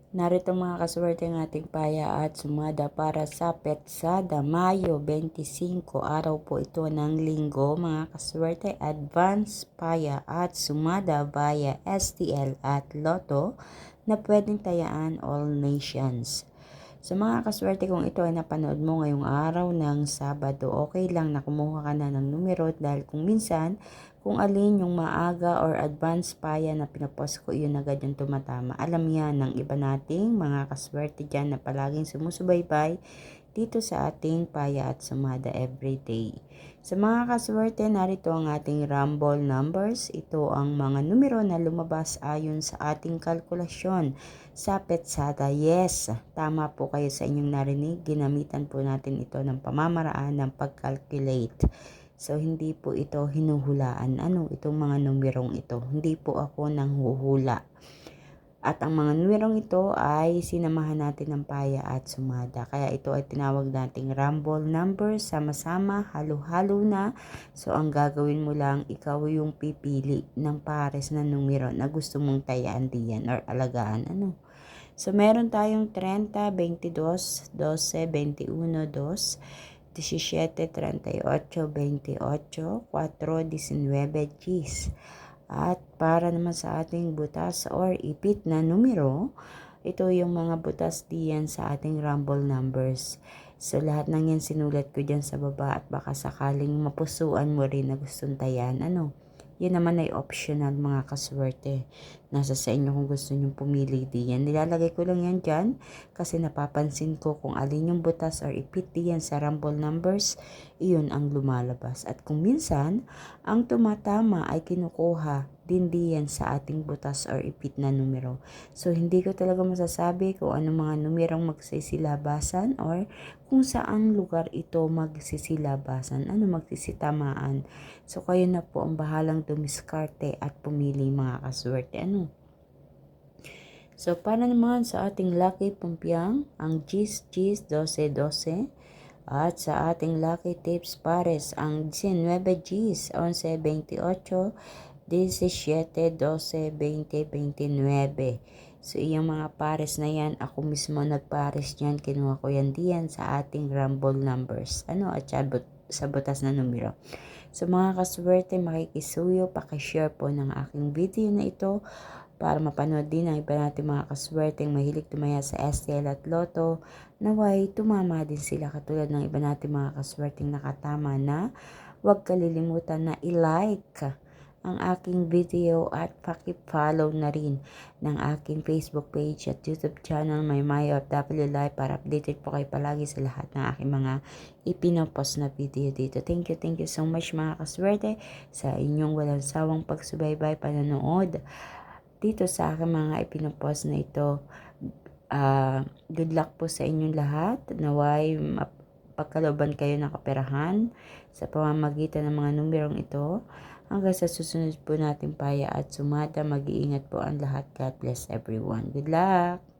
Narito mga kaswerte ng ating paya at sumada para sa Petsada, Mayo 25, araw po ito ng linggo mga kaswerte. Advance paya at sumada via STL at Lotto na pwedeng tayaan all nations. Sa mga kaswerte, kung ito ay napanood mo ngayong araw ng Sabado, okay lang na kumuha ka na ng numero dahil kung minsan, kung alin yung maaga or advance paya na pinapost ko, yun agad yung tumatama. Alam yan ng iba nating mga kaswerte dyan na palaging sumusubaybay dito sa ating paya at sumada everyday. Sa mga kaswerte, narito ang ating rumble numbers. Ito ang mga numero na lumabas ayon sa ating kalkulasyon sa Petsada. Yes, tama po kayo sa inyong narinig. Ginamitan po natin ito ng pamamaraan ng pag-calculate. So, hindi po ito hinuhulaan. Itong mga numerong ito. Hindi po ako nanghuhula. At ang mga numerong ito ay sinamahan natin ng paya at sumada. Kaya ito ay tinawag nating rumble numbers. Sama-sama, halo-halo na. So, ang gagawin mo lang, ikaw yung pipili ng pares na numero na gusto mong tayaan diyan or alagaan. So, meron tayong 30, 22, 12, 21, 2, 17, 38, 28, 4, 19, Gs. At para naman sa ating butas or ipit na numero, ito yung mga butas diyan sa ating rumble numbers. So, lahat ng yan sinulat ko dyan sa baba at baka sakaling mapusuan mo rin na gustong tayan. Yun naman ay optional mga kaswerte. Nasa sa inyo kung gusto nyo pumili diyan. Nilalagay ko lang yan dyan kasi napapansin ko kung alin yung butas or ipit diyan sa rumble numbers, iyon ang lumalabas. At kung minsan, ang tumatama ay kinukuha din diyan sa ating butas or ipit na numero. So, hindi ko talaga masasabi kung ano mga numerong magsisilabasan or kung saang lugar ito magsisilabasan, magsisitamaan. So, kayo na po ang bahalang dumiskarte at pumili mga kaswerte. So, para naman sa ating lucky pumpiang, ang G's, 12, 12. At sa ating lucky tips pares, ang 19 Gs, 11, 28, 17, 12, 20, 29. So, iyang mga pares na yan, ako mismo nagpares yan. Kinuha ko yan diyan sa ating rumble numbers. At sa butas na numero. So, mga kaswerte, makikisuyo, pakishare po ng aking video na ito para mapanood din ang iba natin mga kaswerteng mahilig tumaya sa STL at Lotto. Naway, tumama din sila katulad ng iba natin mga kaswerteng nakatama na huwag kalilimutan na i-like ang aking video at paki-follow na rin ng aking Facebook page at YouTube channel, My OFW Life, para updated po kayo palagi sa lahat ng aking mga ipinopost na video dito. Thank you so much mga kaswerte sa inyong walang sawang pagsubaybay, panonood dito sa aking mga ipinopost na ito. Good luck po sa inyong lahat. Naway pagkalooban kayo ng kaperahan sa pamamagitan ng mga numerong ito. Hanggang sa susunod po natin paya at sumada, mag-iingat po ang lahat. God bless everyone. Good luck!